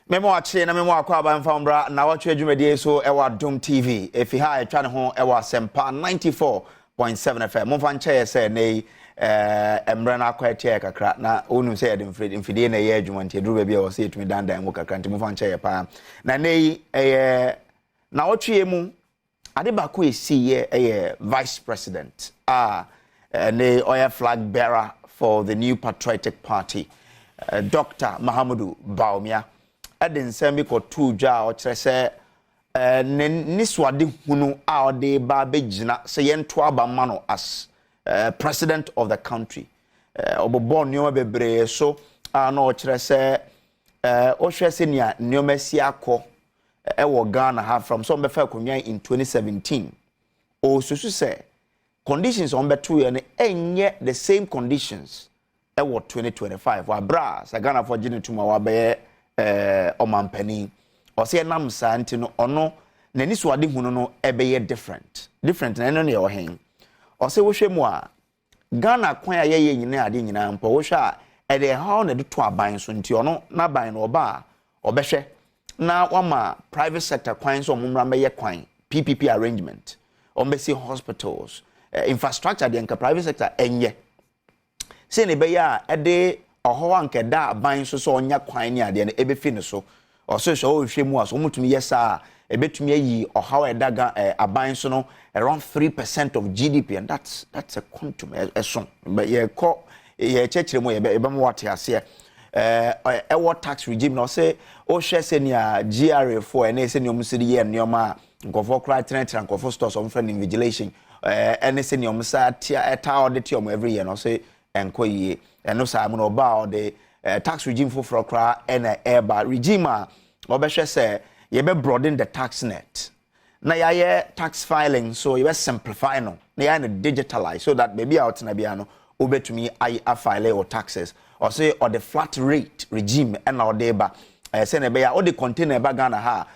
Memo ache na memo akwa ba mfambra Nnawotwi adwumadie so ewa Adom TV efi ha etwa ne ho ewa Sempa 94.7 FM momfa nche se nei emre na akwa tie kakra na onu se yede mfidie na ye adwuma ntie duru bia wo se etumi dandan wo kakra ntie momfa nche pa na nei Nnawotwi mu ade ba ko esi ye vice president nei oya flag bearer for the new patriotic party Dr. Bawumia Adom sembi ko tuja o kire se niswade hunu a ode ba begina se yento aba ma no as president of the country obobo nneoma bebre so na o kire se o hwe se nia nneoma si akọ wo Ghana ha from some befa konwan in 2017 o susu se conditions on beto ye ne enye the same conditions ewo 2025 wa bra sa Ghana for gene tuma wa be omampani o se nam sa nti no ono nani so ade hunu no ebeye different na no ne o hen o se wo hwe mu a Ghana kwan a ye nyina ade nyina mpo wo hwe a e de how na de to aban so nti ono na ban no oba obehwe na wama private sector kwan so omumra meye kwan PPP arrangement ombesi hospitals infrastructure de nka private sector enye se ne be ya ede oho anke da ban so onya kwan ni ade na ebefi ne so so hwe mu aso mutumi yesa ebetumi ayi ohaw edaga aban so no around 3% of GDP, and that's a quantum so but ye ko ye chechire mu ye be mo wate ase what tax regime no say o hwe se ni GRA for na se ni omsiri ye nneoma nkofo kra tenant nkofo stores on friend invigilation ene se ni omsa tia eta audit om every year no say enko yi eno sa mu no ba the tax regime for kra ena eba regime a obehwe se ye be broaden the tax net na ya tax filing so you simplify no na ya digitalize so that maybe out na bia no obetumi I file or taxes or say or the flat rate regime and or deba say na be ya or the container ba Ghana ha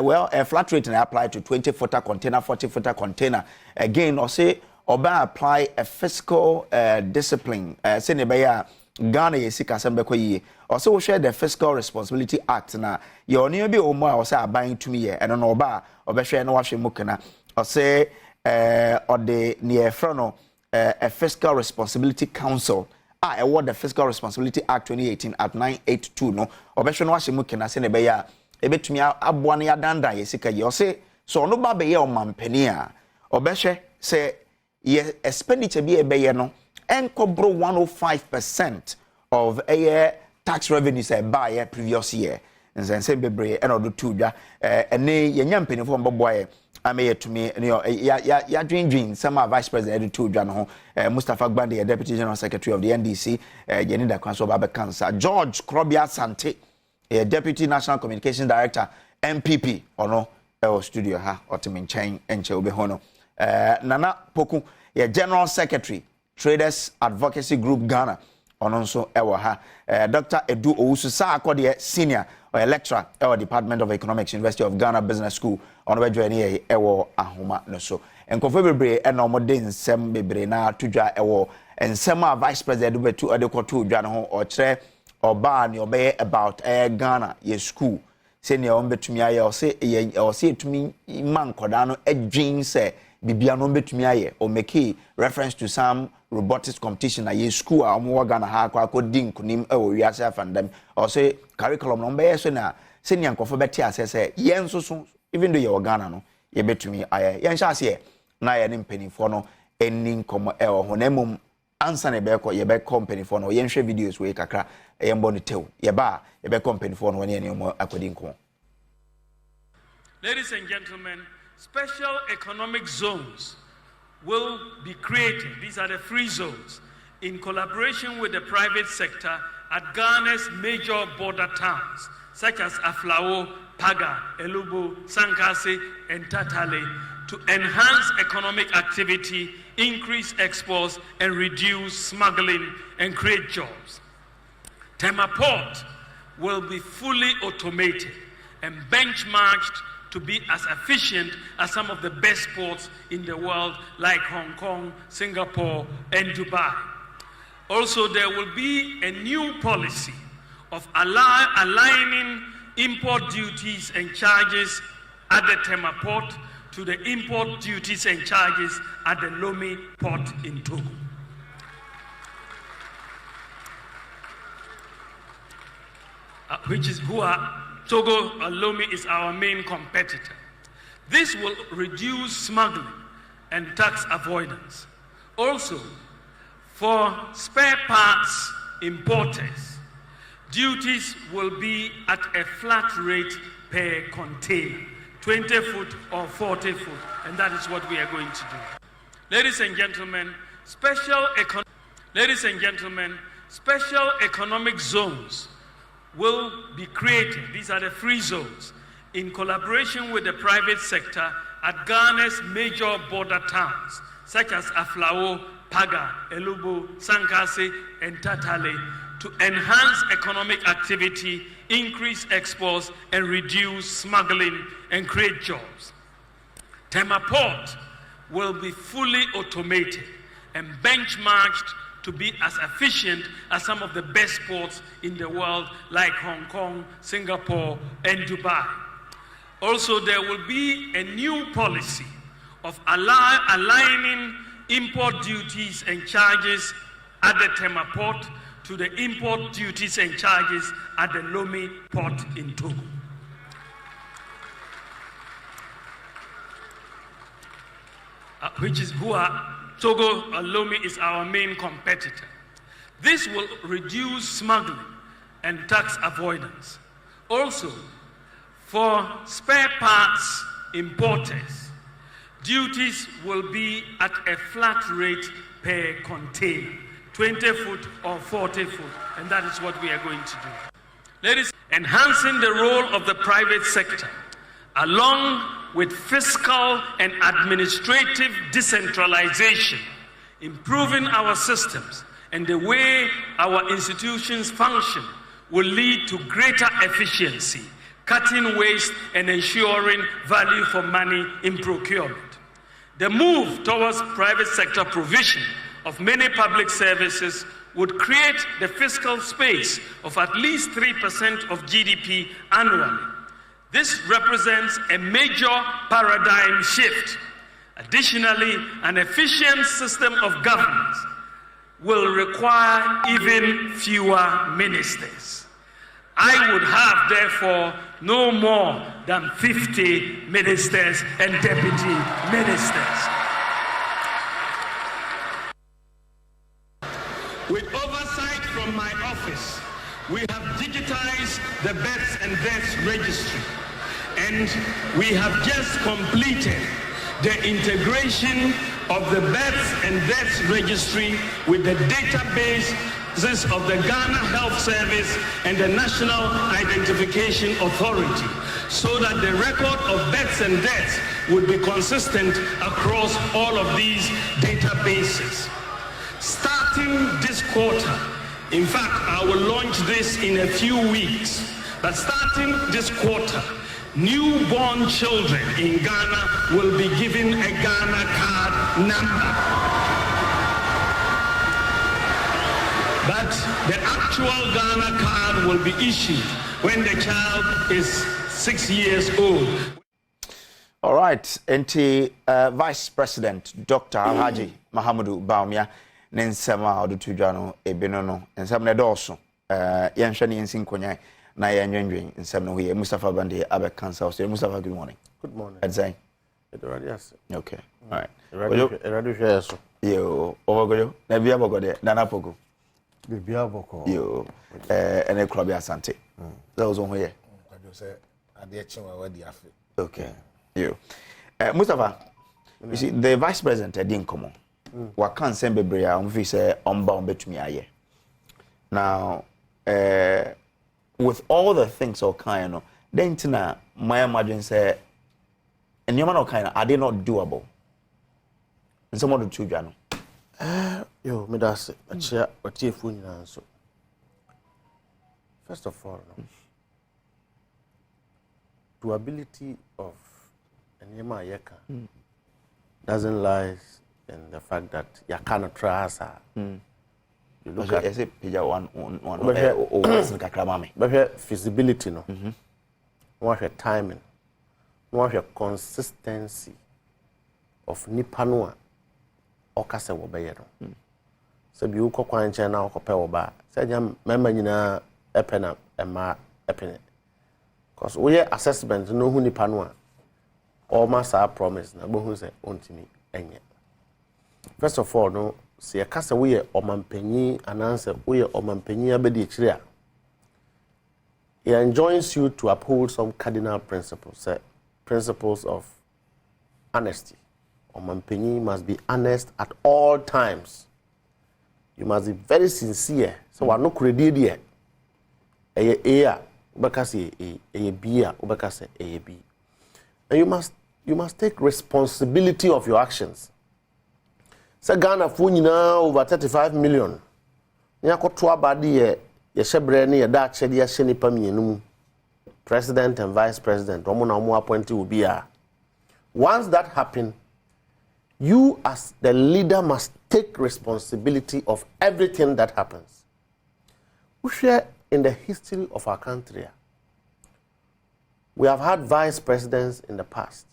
well a flat rate na apply to 20-footer container 40-footer container again or say or ba apply a fiscal discipline say na be ya Ghana yesika sembe ko yi or so we share the Fiscal Responsibility Act na ye oni bi o mo a say aban tumi ye eno no ba obehwe na wahwe mukana or say or the near front a Fiscal Responsibility Council award the Fiscal Responsibility Act 2018 at 982 no obehwe na wahwe mukana say ne be ya ebetumi aboa na yadanda yesika ye or say so no ba be ye o mampani a obehwe say ye expenditure bi e be ye no enkobro 105% of a tax revenues by a previous year. And then say bebre and do two ja ene yenya mpenifo mbobwaye ameye to me ya dream some vice president do two ja no Mustafa Gbande deputy general secretary of the NDC Jenida Kwanso Babe Cancer George Krobia Sante deputy national communication director MPP ono studio ha otimi nchen enche obe hono Nana Poku general secretary Traders Advocacy Group Ghana ononso ewo ha Dr. Edu Owusu sa akode senior lecturer ewo Department of Economics University of Ghana Business School ono be join here ewo ahoma no so enkofo bebre e no mode nsem bebre na tudwa ewo nsem a vice president betu adekoto dwa no ho o kire oba ne obeye about Ghana ye school senior on betumi aye o se etumi man koda no adwin se bibia no betumi aye o make reference to some robotics competition na ye school a omo Ghana ha akwa din kunim e wo wiase afandam o say curriculum no be so na senior nkofo beti asese ye nsoso even though ye Ghana no ye betumi aye ye nhyase ye na ye ne mpanifo no eni nkomo e wo honamum ansa na be ko ye be company for no ye nhwe videos we kakra ye mbo ne tew ye ba ye be company for no ne omo akodi nko. Ladies and gentlemen, special economic zones will be created. These are the free zones in collaboration with the private sector at Ghana's major border towns such as Aflao, Paga, Elubo, Sankase, and Tatale to enhance economic activity, increase exports, and reduce smuggling and create jobs. Tema Port will be fully automated and benchmarked to be as efficient as some of the best ports in the world like Hong Kong, Singapore, and Dubai. Also, there will be a new policy of aligning import duties and charges at the Tema port to the import duties and charges at the Lomé port in Togo. Togo Lomé is our main competitor. This will reduce smuggling and tax avoidance. Also, for spare parts importers, duties will be at a flat rate per container, 20 foot or 40 foot, and that is what we are going to do. Ladies and gentlemen, special economic zones will be created. These are the free zones in collaboration with the private sector at Ghana's major border towns, such as Aflao, Paga, Elubo, Sankase, and Tatale, to enhance economic activity, increase exports, and reduce smuggling and create jobs. Tema Port will be fully automated and benchmarked to be as efficient as some of the best ports in the world, like Hong Kong, Singapore, and Dubai. Also, there will be a new policy of aligning import duties and charges at the Tema port to the import duties and charges at the Lomé port in Togo. Togo Lomé is our main competitor. This will reduce smuggling and tax avoidance. Also, for spare parts importers, duties will be at a flat rate per container, 20 foot or 40 foot, and that is what we are going to do. Ladies, enhancing the role of the private sector, along with fiscal and administrative decentralization, improving our systems and the way our institutions function will lead to greater efficiency, cutting waste and ensuring value for money in procurement. The move towards private sector provision of many public services would create the fiscal space of at least 3% of GDP annually. This represents a major paradigm shift. Additionally, an efficient system of governance will require even fewer ministers. I would have, therefore, no more than 50 ministers and deputy ministers. With oversight from my office, we have digitized the births and deaths registry, and we have just completed the integration of the births and deaths registry with the databases of the Ghana Health Service and the National Identification Authority, so that the record of births and deaths would be consistent across all of these databases. Starting this quarter, in fact, I will launch this in a few weeks, but starting this quarter, newborn children in Ghana will be given a Ghana card number. But the actual Ghana card will be issued when the child is 6 years old. All right, Vice President Dr. Alhaji Mahamudu Bawumia Nensema Odutujano Ebinono Nsem ne doso yenhwe ne yensin konya na yenwenwen nsem no here Mustafa Bande abe cancer so Mustafa, good morning. Good morning. Edzai. Okay. All right. Eradu hwe so. Yo, ogoyo na bia bogode nana pogo. Bibia boko. Yo, ene club asante. That was on here. I just say ade chenwa wadi afi. Okay. Yo. Mustafa, you see the Vice President didn't come on. What can't send bebre a say unbound between aye. Now, with all the things so kind of then tina my imagine say and you man kind are they not doable? And some of the children. Yo, me that's a chair or phone so. First of all, the ability of an Yema Yeka doesn't lie in the fact that you cannot trust her. You look at one feasibility no. What your timing, what your consistency of nipanoa okase wo be yero. So bi ukọ kwanche na okope wo ba. Say jam member nyina epena ema epene. Cause we assessment no hu nipanoa. Almost our promise na bo hu say ontimi enye. First of all, no see a kasa we omampanyi ananse we omampanyi abedi ekire a. It enjoins you to uphold some cardinal principles, principles of honesty. Omampanyi must be honest at all times. You must be very sincere. So we are not credited yet. A ubekase a B ubekase a B. And you must take responsibility of your actions. So Ghana fu nyina over 35 million. Nya kotwa badi ye shebre ne ye da chede ye nipa mienu. President and vice president omo na omo appointee obi a. Once that happen, you as the leader must take responsibility of everything that happens. We share in the history of our country. We have had vice presidents in the past.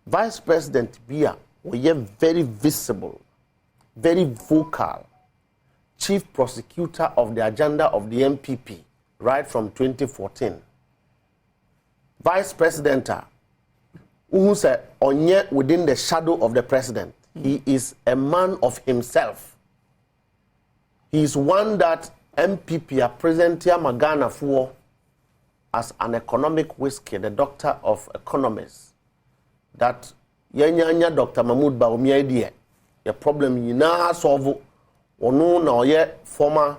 Vice President Bia were very visible, very vocal, chief prosecutor of the agenda of the MPP right from 2014. Vice President who said onye within the shadow of the president. He is a man of himself. He is one that MPP are present here Magana for as an economic whiskey, the doctor of economists. That yenya Dr. Mahmoud Bawumia idea. The problem yina solve ono na oye former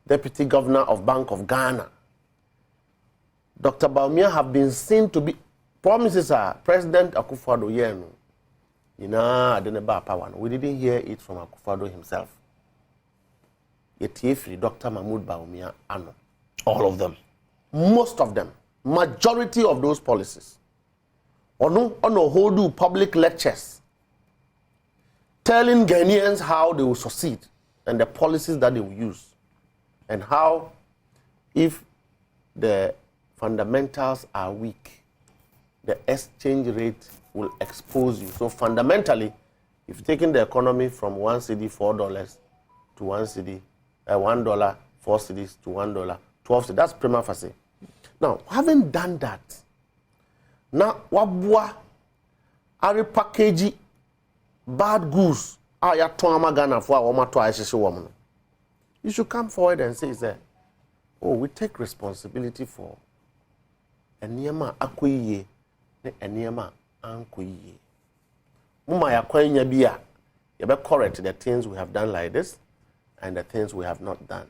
deputy governor of Bank of Ghana. Dr. Bawumia have been seen to be promises are President Akufo-Addo yenu. Yina adeneba power. We didn't hear it from Akufo-Addo himself. Yet Dr. Mahmoud Bawumia ano. All of them. Most of them. Majority of those policies. Ono hold public lectures telling Ghanaians how they will succeed and the policies that they will use and how if the fundamentals are weak, the exchange rate will expose you. So fundamentally, if you're taking the economy from one cedi $4 to one cedi, $1 4 cedis to $1 12 cedis, that's prima facie. Now, having done that, now wabwa are package bad goods aya ton Ghana for our to aishe woman. You should come forward and say, oh, we take responsibility for eniyama akoyiye ne eniyama ankoyiye. Muma ya kwanya bia you be correct the things we have done like this and the things we have not done.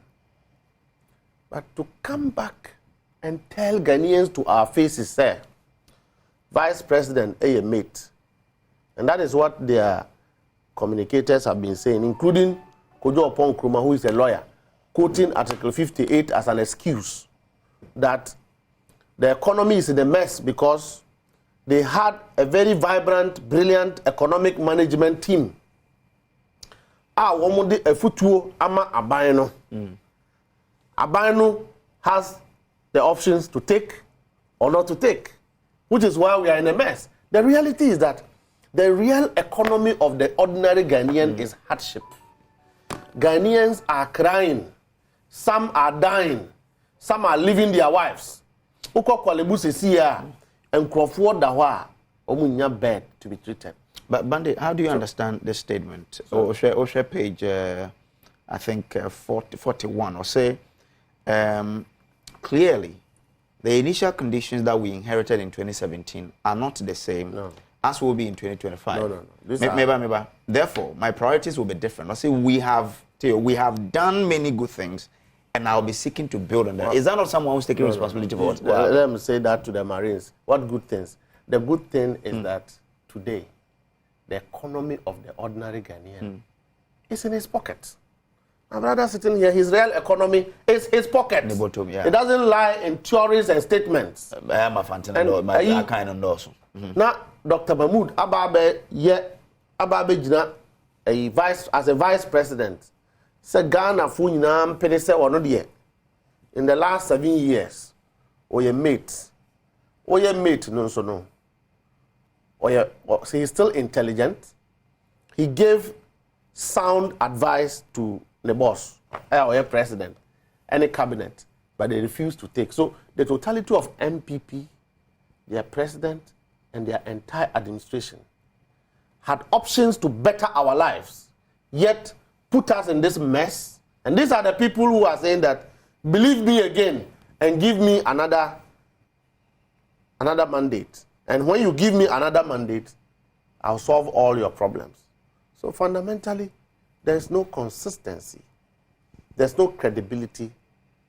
But to come back and tell Ghanaians to our faces, sir, Vice President a mate. And that is what their communicators have been saying, including Kojo Opon Nkrumah, who is a lawyer, quoting Article 58 as an excuse that the economy is in a mess because they had a very vibrant, brilliant economic management team. Womode efutuo ama aban no. Aban no has the options to take or not to take, which is why we are in a mess. The reality is that the real economy of the ordinary Ghanaian is hardship. Ghanaians are crying. Some are dying. Some are leaving their wives. Uko kwalebu sesiya and Crawford dawa omunya bed to be treated. But Bande, how do you understand this statement? Oshe page, I think 41, or say, clearly, the initial conditions that we inherited in 2017 are not the same as will be in 2025. No. Therefore, my priorities will be different. Let's say we have done many good things, and I'll be seeking to build on that. Is that not someone who's taking responsibility for what? Let me say that to the Marines. What good things? The good thing is that today, the economy of the ordinary Ghanaian is in his pocket. My brother sitting here, his real economy is his pocket. It doesn't lie in theories and statements. I'm a kind of nurse. Now, Dr. Mahmoud Ababe Jina, as a vice president, said Ghana Funinam Penese or not yet. In the last 7 years, or your mate no so no. So he's still intelligent. He gave sound advice to the boss, or your president, any cabinet, but they refused to take. So the totality of MPP, their president, and their entire administration had options to better our lives, yet put us in this mess. And these are the people who are saying that, believe me again and give me another mandate. And when you give me another mandate, I'll solve all your problems. So fundamentally, there's no consistency, there's no credibility,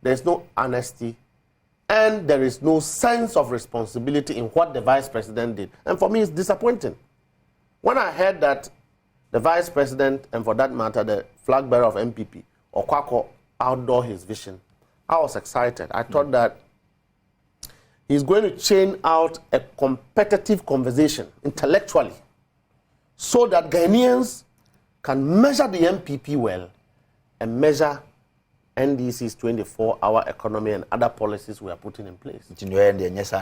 there's no honesty, and there is no sense of responsibility in what the vice president did. And for me, it's disappointing. When I heard that the vice president, and for that matter, the flag bearer of MPP, Okwako, outdoor his vision, I was excited. I thought that he's going to chain out a competitive conversation intellectually so that Ghanaians can measure the MPP well and measure NDC's 24-hour economy and other policies we are putting in place.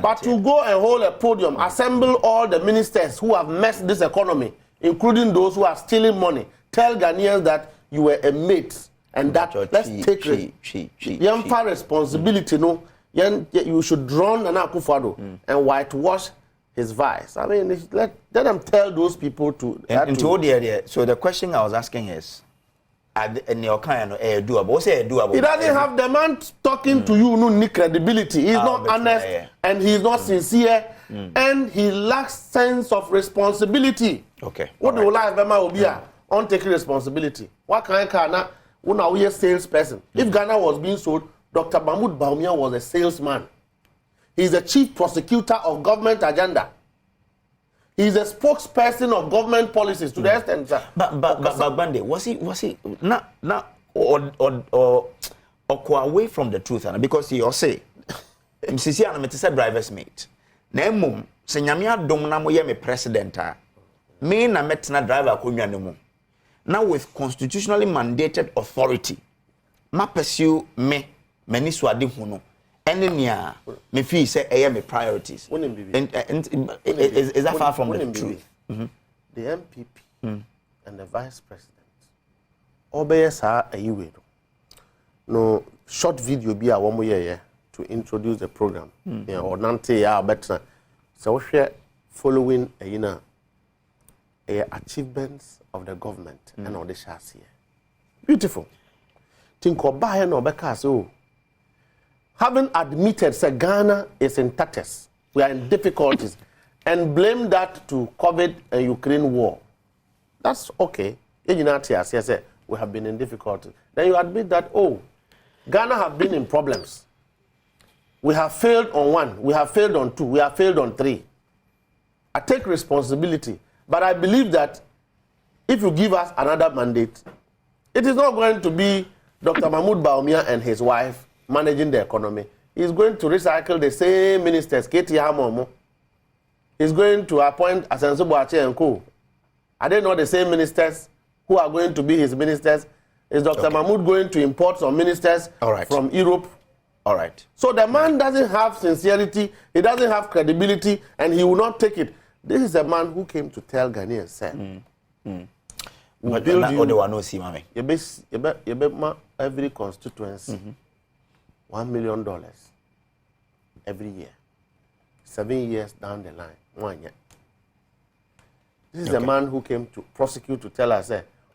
But to go and hold a podium, assemble all the ministers who have messed this economy, including those who are stealing money, tell Ghanaians that you were a mate and that let's take responsibility. No, you should drown Nana Akufo-Addo and whitewash his vice. I mean, let them tell those people to. So the question I was asking is, doable. He doesn't have the man talking to you, no need credibility. He's not honest and he's not sincere and he lacks sense of responsibility. Okay. What do life will be on taking responsibility? What kind of una we a salesperson? If Ghana was being sold, Dr. Mahmoud Bawumia was a salesman. He's the chief prosecutor of government agenda. He's a spokesperson of government policies to the extent that. But Bande, was he not or away from the truth? Because he say, Msisi anametisa driver's mate. Na emum, se nyame adom na moye me president a, me na metena driver akonwa ne mu. Now with constitutionally mandated authority, ma pursue me mani swade hu no. Enya me feel say me priorities. Is that far from the truth? The MPP and the vice president obey sa ayiwe no short video be a one year to introduce the program. Or nante ya better. So we share following achievements of the government and all the shares here. Beautiful. Think oba no beka so. Having admitted that Ghana is in tatters, we are in difficulties, and blame that to COVID and Ukraine war. That's okay. We have been in difficulties. Then you admit that, Ghana have been in problems. We have failed on 1, we have failed on 2, we have failed on 3. I take responsibility, but I believe that if you give us another mandate, it is not going to be Dr. Mahmoud Bawumia and his wife managing the economy. He's going to recycle the same ministers, Katie Hamomo. He's going to appoint Asenso Boache and Co. Are they not the same ministers who are going to be his ministers? Is Dr. Mahmoud going to import some ministers from Europe? All right. So the man doesn't have sincerity, he doesn't have credibility, and he will not take it. This is a man who came to tell Ghanaians, sir. But every constituency $1 million every year. 7 years down the line, 1 year. This is a man who came to prosecute to tell us,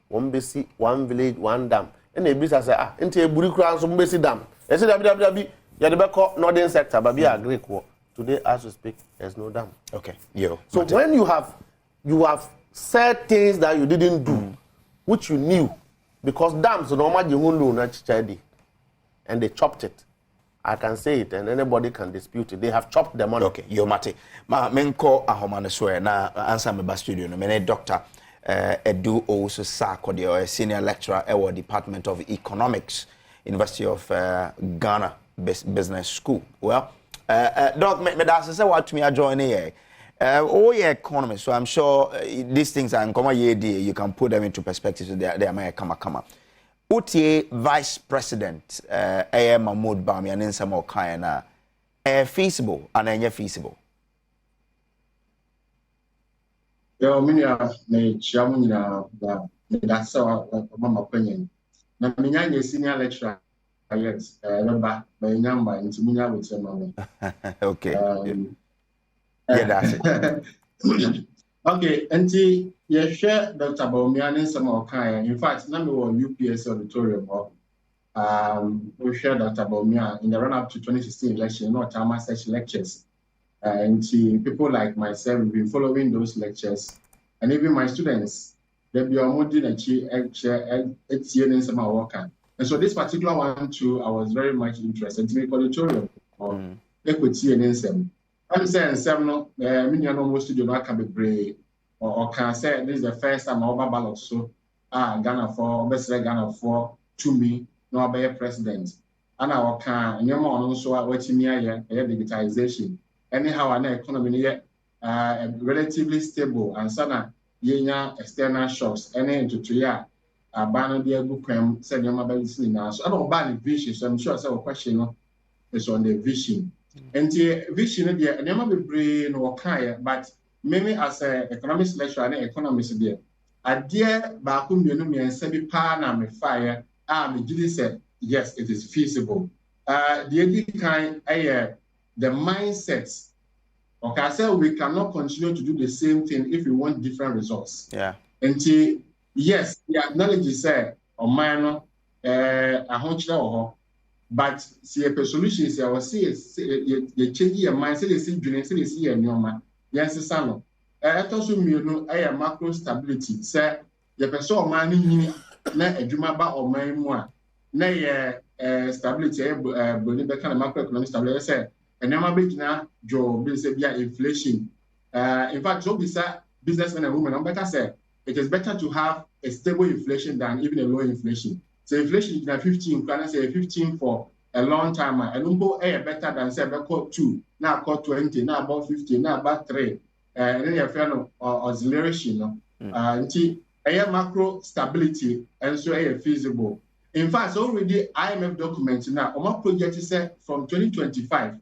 one basic, one village, one dam. And the business say, into a burikran, some basic dam. They say, WWW, you're the northern sector, but we are Greek war. Today, as we speak, there's no dam. Okay. So when you have said things that you didn't do, which you knew, because dams normally you and they chopped it. I can say it, and anybody can dispute it. They have chopped the money. Okay, yo mate. Ma menko ahomane so na answer me ba studio no. Me Dr. Edu also Sarkodie, a senior lecturer at the Department of Economics, University of Ghana Business School. Well, Doc, me da say what me join here. Economist, so I'm sure these things are in common. You can put them into perspective. So they are come. Utie Vice President Mahmoud Bawumia Ninsamo Kayana feasible and ɛnyɛ feasible. Yeah, me chiamu da that's mama penyen. Na minya senior lecturer yes, remember my number into minya with mama. Okay. Yeah, that's it. Okay, and you share Dr. Bawumia and some of kind. In fact, now we were UPS auditorium. We share Dr. Bawumia in the run up to 2016 election, not time such lectures. And people like myself have been following those lectures, and even my students, they'll be on and some work. And so this particular one too, I was very much interested to make auditorium or equity and some. I'm saying some no, many almost studio not can be brave or can say this is the first time I'll ballot so Ghana for best Ghana for to me no be president. And I can no more also waiting near digitalization. Anyhow, our economy yet relatively stable and sana yenya external shocks any into 2 year ban the book said your mobile now. So I don't ban the vision, so I'm sure some question is on the vision. And the vision there, never be brain or kind, but maybe as a economics lecturer and economist there. A dear Bakum Yunumi and Sebi Pana me fire, me said yes, it is feasible. The kind the mindsets. Okay, I said we cannot continue to do the same thing if we want different results. Yeah. And yes, the acknowledge say on minor but see a solution is I see you change your mind, say you see a new yes, son. Also me a macro stability. Say the person money na adwuma or my more na stability kind of macroeconomic stability say and never be now job inflation. In fact, so businessmen and women, I'm better say it is better to have a stable inflation than even a low inflation. So inflation is now 15, can I say 15 for a long time, and number better than say about 2, now call 20, now about 50, now about 3, and then you have oscillation, a macro stability, and so feasible. In fact, already IMF documents now, our project is from 2025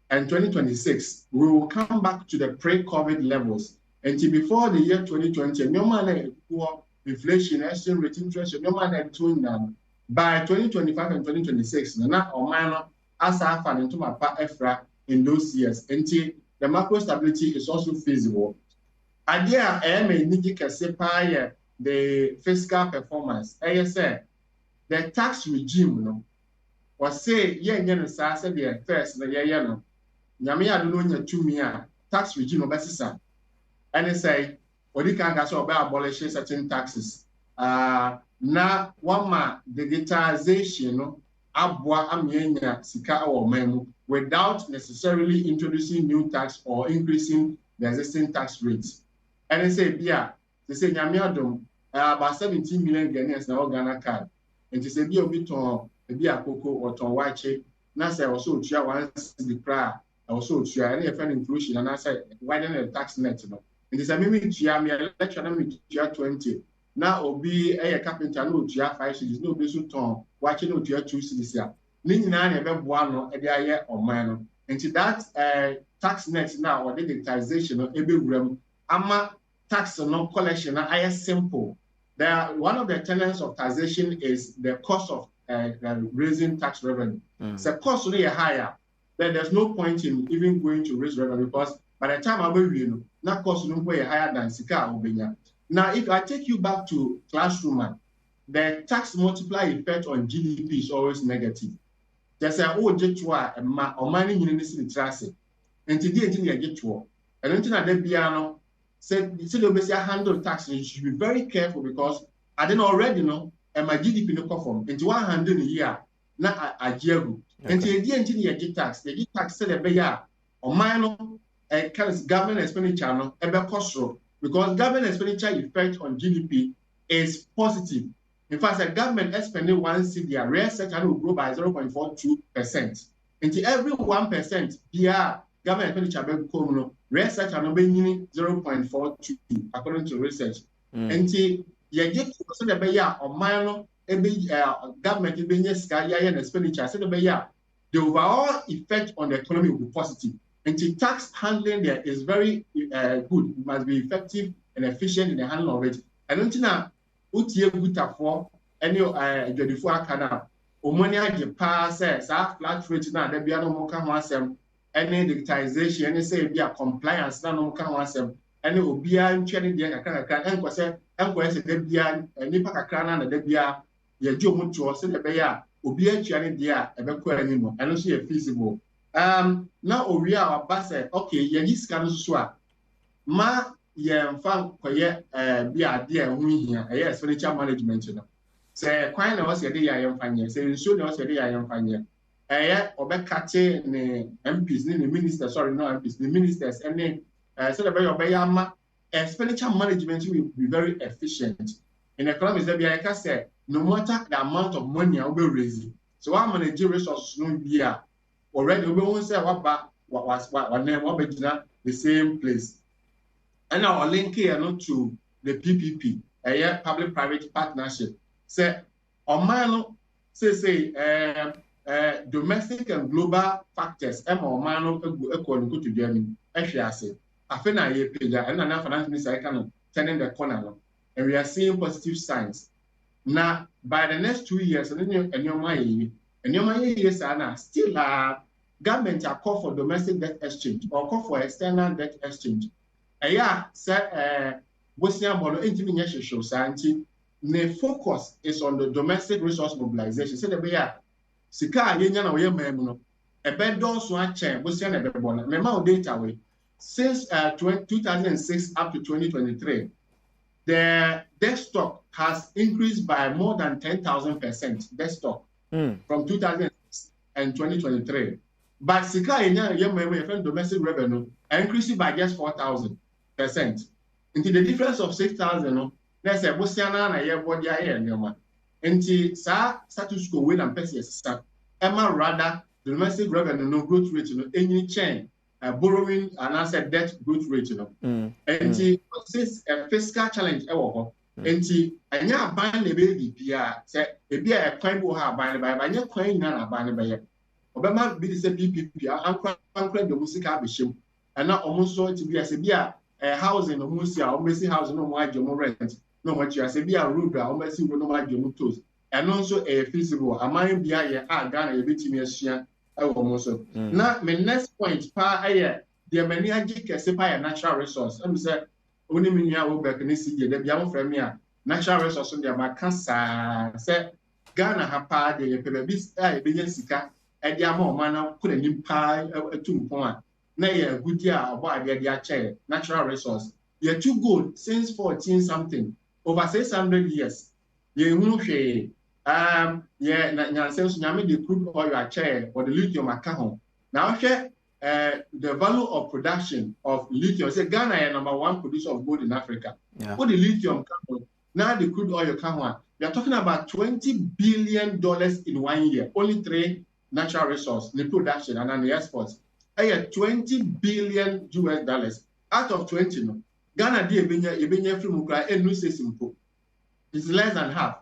and 2026, we will come back to the pre-COVID levels. Until before the year 2020, no man poor inflation, exchange rate interest, no man doing them. By 2025 and 2026, na or minor as I found into my EFRA in those years. Until the macro stability is also feasible. Idea I the fiscal performance. I say the tax regime, no, was say the first the Nyamia don't know to me tax regime obesisa. And they say, what you can get about abolishing certain taxes. Na wama digitalization abwa amienya sika or memo without necessarily introducing new tax or increasing the existing tax rates. And they say, they say Adom about 17 million Ghanaians now Ghana card. And they say, be a bit on a cocoa or ton white check. Now say also chia once the cry. Also, any friend inclusion, and I said, why don't the tax net? And it's a mimi chia me election 20. Now, Obi a carpenter no chia 5 cities, no besu ton, watching no chia 2 cities here. Nina never one a day or man. And to that tax net now or digitalization of every room, ama tax no collection, I am simple. One of the tenets of taxation is the cost of raising tax revenue. So cost really higher. Then there's no point in even going to raise revenue because by the time I will that cost will be higher than Sika Obenya. Now, if I take you back to classroom, the tax multiplier effect on GDP is always negative. There's a or money in the trust. And today, I get to and until I did piano said the handle tax, you should be very careful because I didn't already know and my GDP no conform into 100 a year. Not a year. Until the end, you get tax. They get tax said a year or minor government expenditure no cost because government expenditure effect on GDP is positive. In fact, the government spending 1 cedi, real sector will grow by 0.42%. Until every 1%, yeah, government expenditure will come, real sector will be 0.42 according to research. Until you get to the year or minor. Government expenditure said the the overall effect on the economy will be positive. And the tax handling there is very good. It must be effective and efficient in the handling of it. And until now, utie guta for any judifua kana omonia je pass flat rate na da bia no mo ka ho asem any digitalization any say bia compliance na no mo ka ho asem any obia ntwe ne de kakra enko se da bia nipa kakra na da bia ye je omo to se da bia obia ntwe ne de a ebekọ ani no eno so ye feasible na owia aba se okay ye yiska no so a ma ye mfa koye bia de a hu hia expenditure management no se kwan na o se de ya ye mfanye se nsuo na o se de ya ye mfanye obekate ne MPs ne ministers sorry no MPs the ministers and so the way obeyama expenditure management will be very efficient in economics there be like I say no matter the amount of money I will raise so I manage resources no be already we won't say what name what the same place and our link here no to the PPP public private partnership say omano say domestic and global factors omano equal to them ehwe afena ye page and na finance minister can turning the corner and we are seeing positive signs now by the next 2 years and years are still government are call for domestic debt exchange or call for external debt exchange say Bosnia Bono intimi show santi the focus is on the domestic resource mobilization say the be sika yenya na we mem no ebe don so a chen Bosnia na be bona me ma data we since 2006 up to 2023 the debt stock has increased by more than 10,000% debt stock from 2006 and 2023 but sika yenya we domestic revenue increased by just 4,000% into the difference of 6,000 no let's say Bosnia na ye body aye nyoma into sa status quo we na pese sa emma rather the domestic revenue no growth rate no any change borrowing and asset debt growth rate no into this fiscal challenge e wo ho into anya ban na be bia say e bia e kwan bo ha ban ba anya kwan nyina na ban ba ye obema bi say PPP ankra de musika abehim na omonso ti bia say bia housing no musi a omesi housing no mo ajo mo rent no mo chia say bia road a omesi no mo ajo mo toast eno nso feasible aman bia ye Ghana ye betimi ahia ewo mo so na my next point pa the many agi kese pa natural resource am say oni minua wo back ni sige da bia mo fra me a natural resource so dia maka say Ghana ha pa de ye pebe bis e be nya sika e dia ma o mana ko na nimpa etumpon a na ye gudi a obo ade de ache natural resource ye too good since 14 something over 600 years ye hunu hwe ye na sense nyame the crude oil ache or the lithium akaho now hwe the value of production of lithium say Ghana is #1 producer of gold in Africa what the lithium come now the crude oil akaho we are talking about $20 billion in 1 year only 3 natural resource the production and the exports $20 billion out of 20 no Ghana dey ebenya free mukra enu say simple it's less than half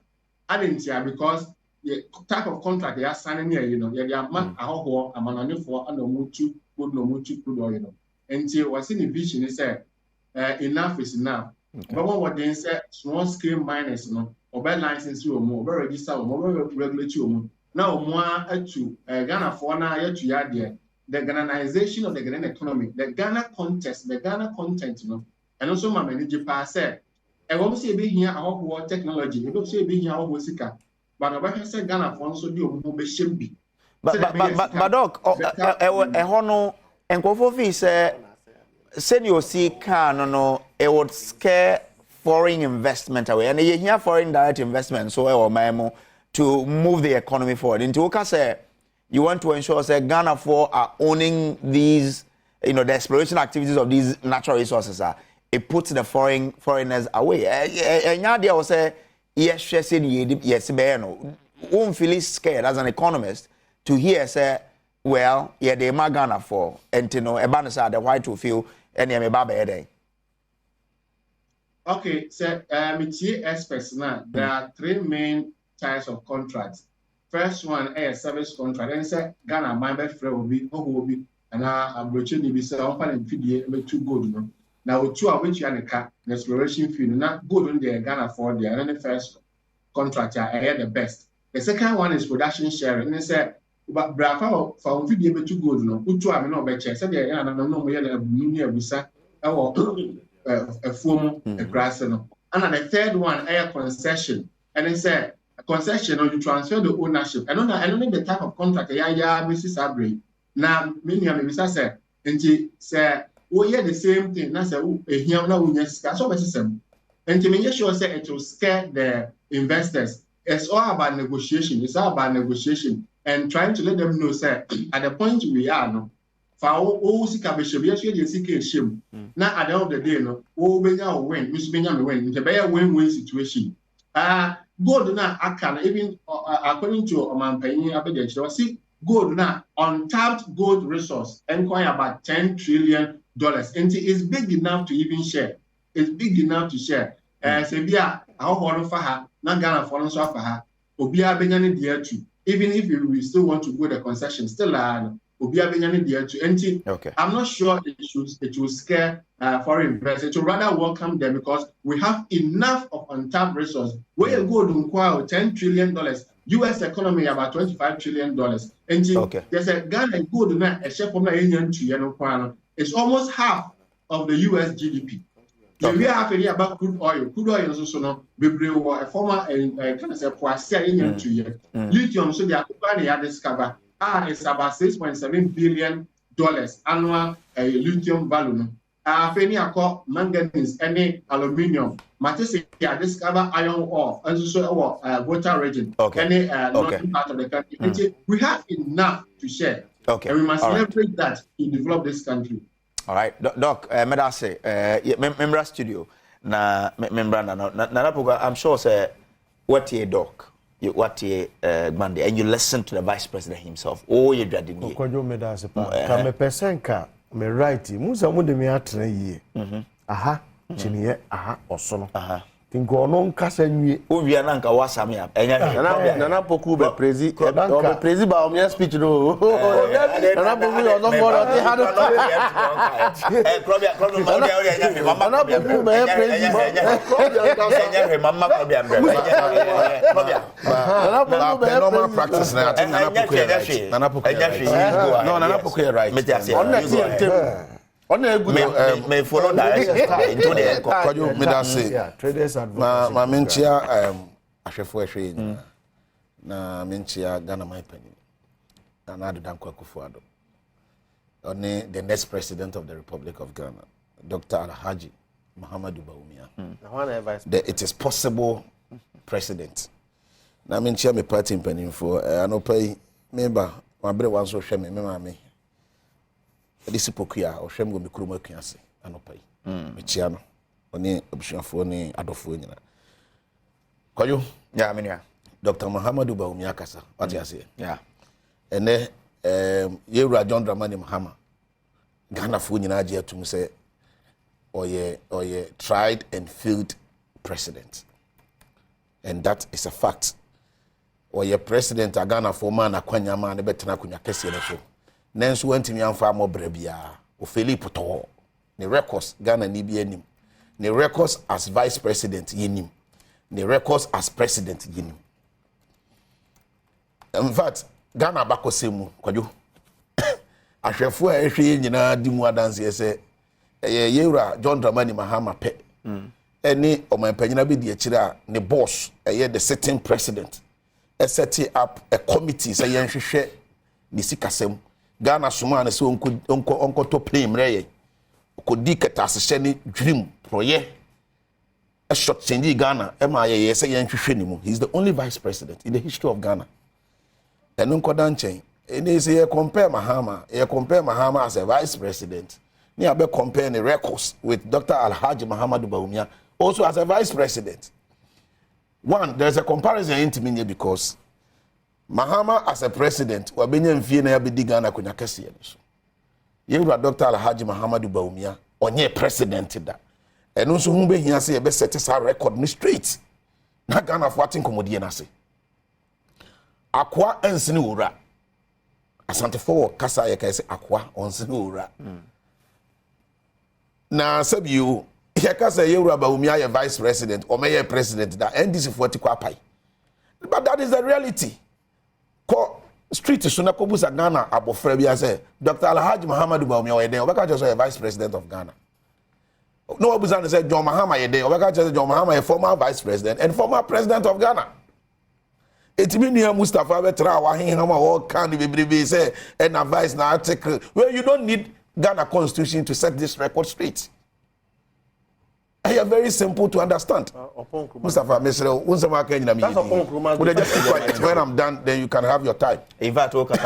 adentia because the type of contract they are signing here you know they are man ahoho amananefo anomutu good no mutu good you know until was in the vision he said enough is enough but what they say small scale miners no obe license you mo obe register mo obe regulate you mo now mo atu Ghana for na yatu ya there the Ghananization of the Ghanaian economy, the Ghana context, the Ghana content, you know, and also my manager pass said, I want to say be here our technology, you don't say be here our sika, but I say Ghana for also do be shimbi. But doc, hono and Kofofi send your see can no, it would scare foreign investment away, and you hear foreign direct investment, so or memo to move the economy forward. Into Oka say you want to ensure that Ghana are owning these, you know, the exploration activities of these natural resources. It puts the foreigners away. And now they will say, yes, yes, won't feel scared as an economist to hear say, well, yeah, they are Ghana for, and you know, a banner the white to feel any baba. Okay, so it's experts now. There are 3 main types of contracts. first one a service contract and say Ghana man be free obi obi and abroche ni bi say on fa na mfidie be too gold no na otu a which ya nika exploration fee na gold on the Ghana for the and the first contract are the best. The second one is production sharing and say but brafa for mfidie be too gold no otu a me no be che say the ya na no mo ye na abunu abusa e wo efuom grass no. And the third one a concession and then say a concession or you transfer the ownership. I don't know the type of contract. Mrs. Abre. Now, many of them say, and she say, oh, yeah, the same thing. Now, say, oh, here now we just so much same. And to me, sure say it will scare the investors. It's all about negotiation. It's all about negotiation and trying to let them know, say, at the point we are no. For all sick of a shame, yes, you seek a shame. Now, at the end of the day, no, oh, Benya will win, Miss Benya will win. It's a better win-win situation. Gold now can even according to Unpacking Bawumia, see gold now untapped gold resource enquire about $10 trillion. And it's big enough to even share. It's big enough to share. Say bia how horn for her, not Ghana for us for her. Obia Benyani dear too. Even if we still want to go the concession, still Obia Benyani dear too. And okay. I'm not sure it will scare foreign investors. It will rather welcome them because we have enough of untapped resources. Where you go to inquire $10 trillion, US economy about $25 trillion. And there's a Ghana gold now, a share from the it's almost half of the US GDP. Okay. We have a about crude oil. Crude oil is also no a former kind of say lithium, so they are discovered. It's about $6.7 billion annual lithium value. Feni akọ manganese, any aluminium. Matisse discover iron ore, and also water region. Any northern part of the country. We have enough to share. Okay. And we must leverage that to develop this country. All right, Doc. Medase, member studio. Na member na I'm sure say what ye Doc. What Monday, and you listen to the vice president himself. Oh, you dreading me. Come pesenka, me right. Musa mude me atre ye. Aha, chiniye aha osono. Aha. Tingo no nkasa nwie. O wi ananka wasa me nana poku be prezi be prezi ba o speech no. Nana poku yo no more dey hard. Krobia mo dey ori anya me mama. Nana poku be prezi. Anya me mama krobia mbre. Krobia. Nana poku be normal practice na I think nana poku right. Nana poku. No, nana poku right. On may follow directions into the Kojo Medase. Traders advance. Ma menchia ahwefo ahwe na menchia Ghana my penny. Na na Dankwa Akufo-Addo. Only the next president of the Republic of Ghana, Dr. Alhaji Muhammadu Bawumia. It is possible president. Na menchia me party penny for anopai member mabre wan so hwe me mama This pokia or shem go be kruma kiase anopai mechiano oni obusuafo ni adofo nyina kwayo ya menia Dr. Muhammadu Bawumia kasa what you say yeah ene yewura John Dramani Mahama Ghana fo nyina age atum say oye tried and failed president, and that is a fact. Oye president Ghana fo man akwanya man betena kunya kese ne so Nancy went to me and farm Brebia, or Philippe Poto, the records Ghana Nibianim, the records as vice president Yinim, the records as president Yinim. In fact, Ghana Bako Semu, Kwaju. I shall for a train in a dimwa dance, say, Yera, John Dramani Mahama Pet. Any of my penina be the chira, the boss, the sitting president, setting up a committee, say, Yan share, the Sikasem. Ghana suma na se onko to play mreye ko di kata se ni dream proye a short change Ghana e ma ye se yan hwehwe ni mu. He's the only vice president in the history of Ghana. And onko dan chen ene se ye compare Mahama as a vice president, ni abe compare the records with Dr. Alhaji Muhammadu Bawumia also as a vice president. One, there's a comparison intimate because Mahama as a president, wabenya mfie na yabedi Ghana kunya kese ye so. Yewura Dr. Alhaji Muhammadu Bawumia onye president da. Eno so hu be hia se ye be set sa record ni straight. Na Ghana for atin komodie na se. akwa ensini ura asantefo kasa ye kaise akwa onsini ura na sabiu ye kasa ye ura Bawumia ye vice president or mayor president that NDC for ti kwapai but that is the reality ko street so na ko busa Ghana abofra bia say Dr. Alhaji Muhammadu Bawumia ye den obeka just say vice president of Ghana no obusa say John Mahama ye den obeka just John Mahama ye former vice president and former president of Ghana. It means Mustafa Betra Wahihama all can be say and advice na article where you don't need Ghana constitution to set this record straight. I am very simple to understand. Mustafa Mesre, when I'm done, then you can have your time. In fact, you jot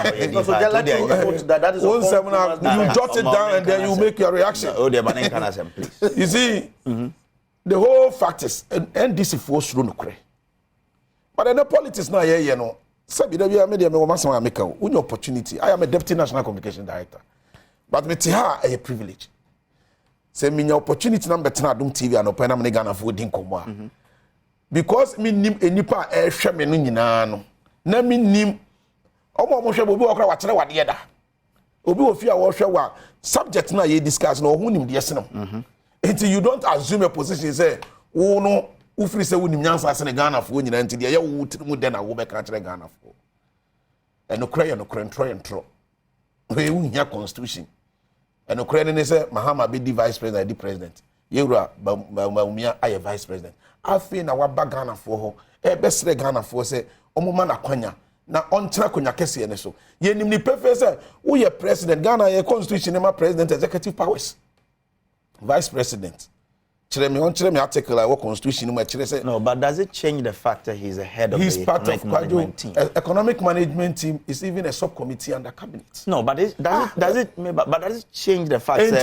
it down and then you make your reaction. You see, the whole fact is, and this is forced through no cray. But in the politics now, you know, opportunity. I am a deputy national communication director. But me tiha a privilege. Say me opportunity number 10 Adom TV and open am Ghana for din komo. Because me nim enipa e hwe me no nyina no. Na me nim omo hwe obi okra wa kire wade da. Obi ofia wo hwe wa subject na ye discuss no hu nim de yesem. Until you don't assume a position say wo no ufiri se wunim nyansa se ne Ghana fo nyina nti de ye wo mu de na wo be ka kire Ghana fo eno kra ntro we wu nya constitution eno kra ne se Mahama be di vice president di president yewura Bawumia aye vice president afi na wa ba Ghana fo ho e be sere Ghana fo se omuma na kwanya na ontra konya kese ne so ye nim ni pefe se wo ye president Ghana ye constitution ne ma president executive powers vice president. Article I constitution. No, but does it change the fact that he's the head of the part economic of management team? Economic management team is even a subcommittee under cabinet. No, but does it change the fact that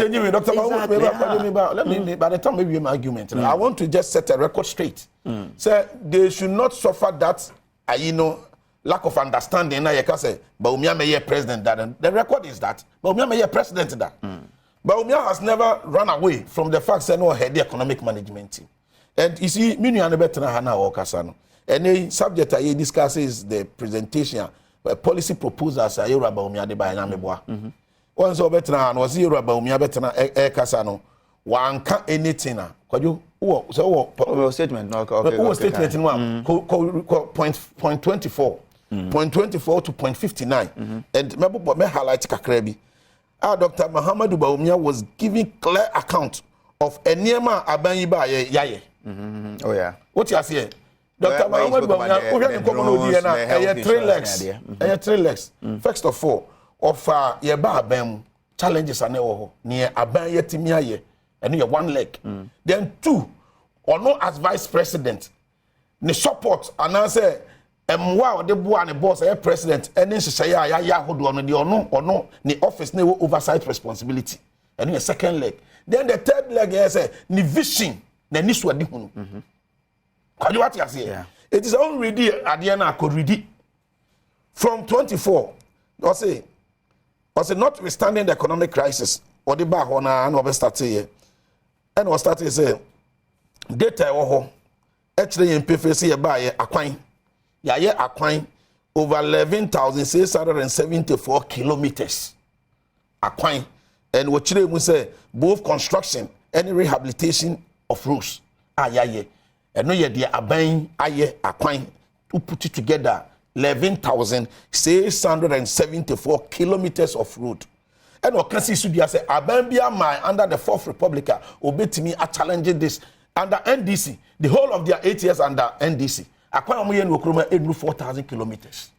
let me by the time maybe an argument. I want to just set a record straight. So they should not suffer that lack of understanding. Now you can say Bawumia may be president that the record is that Bawumia may be president that. Bawumia has never run away from the fact that no head the economic management team. And you see, many are better than Hana or Kasano. And the subject I discuss is the presentation, policy proposals. Bawumia de Bayanameboa. Once over better was Bawumia better than Kasano. One can't anything. Could you? So statement. Statement in one. Point 24. Point 24 to point 59. And me highlight Kakrebi. Dr. Muhammadu Bawumia was giving clear account of Enyema Abanyiba Yaye. Oh yeah. What you say? Dr. Muhammadu Bawumia, 3 legs. First of all, of Yeba Abem challenges are near Abanye Timiaye, and you 1 leg. Then 2, or no as vice president, the support and answer. Wow, the boy and the boss, president, and then she say, yeah, hold on, or no, the office no oversight responsibility. And then the 2nd leg. Then the 3rd leg is the vision, the niswa dihunu. What you say? It is already at the end I could read it. From 24, was notwithstanding the economic crisis, or the bar on and start here. And was started say data actually in PFC by Aquine. Yaye Aquine over 11,674 kilometers. Aquine. And what you say, both construction and rehabilitation of roads. Yaye. And no ye the Abain Aye Aquine to put it together 11,674 kilometers of road. And what can see Sudia say Abambia my under the 4th Republic obey me a challenging this under NDC, the whole of their 8 years under NDC. Akwa Muyen Wokroma 4,000 kilometers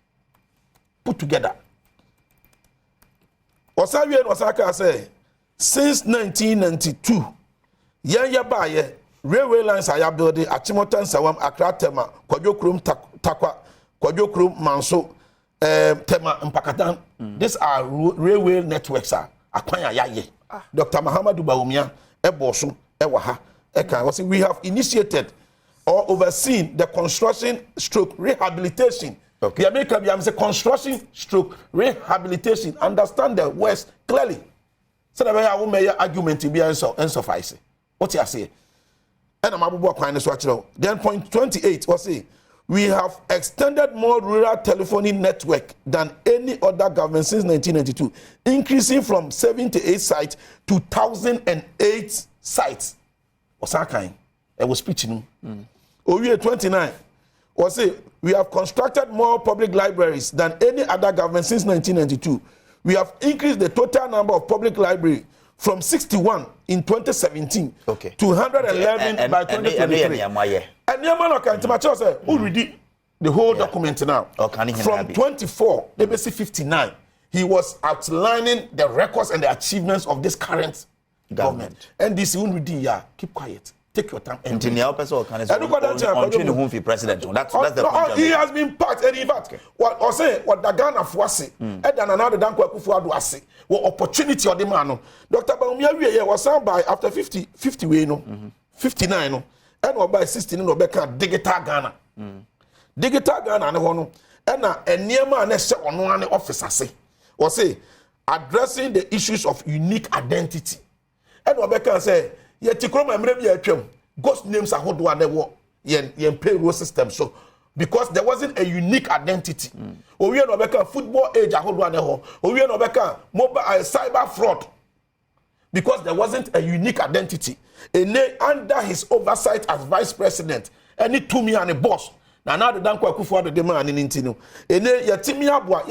put together. Osawie and Osaka say since 1992, Yanya Baye railway lines are building at Chimotan Sawam Accra Tema, Kwajokrum Takwa, Kwajokrum Manso, Tema and Pakatan. These are railway networks. Akwanya Yaye. Dr. Muhammadu Bawumia, Ebosu, Ewaha, Eka. We have initiated or overseen the construction stroke rehabilitation. Okay. The American say construction stroke rehabilitation. Understand the words clearly. So that I will make argument to be insufficient. What you say? And I'm about to watch. Then point 28 was say we have extended more rural telephony network than any other government since 1992, increasing from 78 sites to 1,008 sites. Osakai, I was speaking. Owie 29 was say we have constructed more public libraries than any other government since 1992. We have increased the total number of public libraries from 61 in 2017 to 111 by 2023. And the man can say, who read the whole document now? From 24, ABC 59, he was outlining the records and the achievements of this current government. And this won't read, yeah, keep quiet. Take your time. And That's the point. He has been part, and in fact, what I say, what the Ghana for say, and then another Danko Kufuadu say, what opportunity or the man. Dr. Bawumia was signed by after 50 way, no, 59, no, and or by 16, no, back digital Ghana. Digital Ghana, no, and near man, on one officer say, or say, addressing the issues of unique identity. And Rebecca say, yet to come and maybe ghost names are hot one yen payroll system. So because there wasn't a unique identity. Or we are not football age a hold one or we are not mobile cyber fraud. Because there wasn't a unique identity. And under his oversight as vice president, any to me and a boss. Now the Danko Kufuor the demand in Intino. And Yatimi Abwa,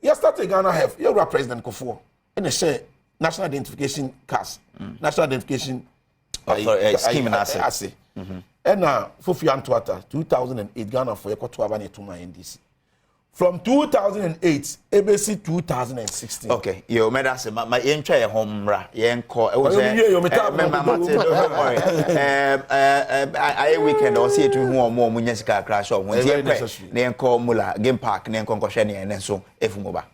yesterday Ghana have your president Kufuor. And they say national identification cards, national identification scheme and asset. And now, for Fiantuata, 2008, Ghana for Ekotuabani to my NDC. From 2008, ABC 2016. Okay, you made us my entire home, Yanko. I weekend or see it to more Munyaska crash on when they call Mula, Game Park, Nanko Shani, and so, F. Moba.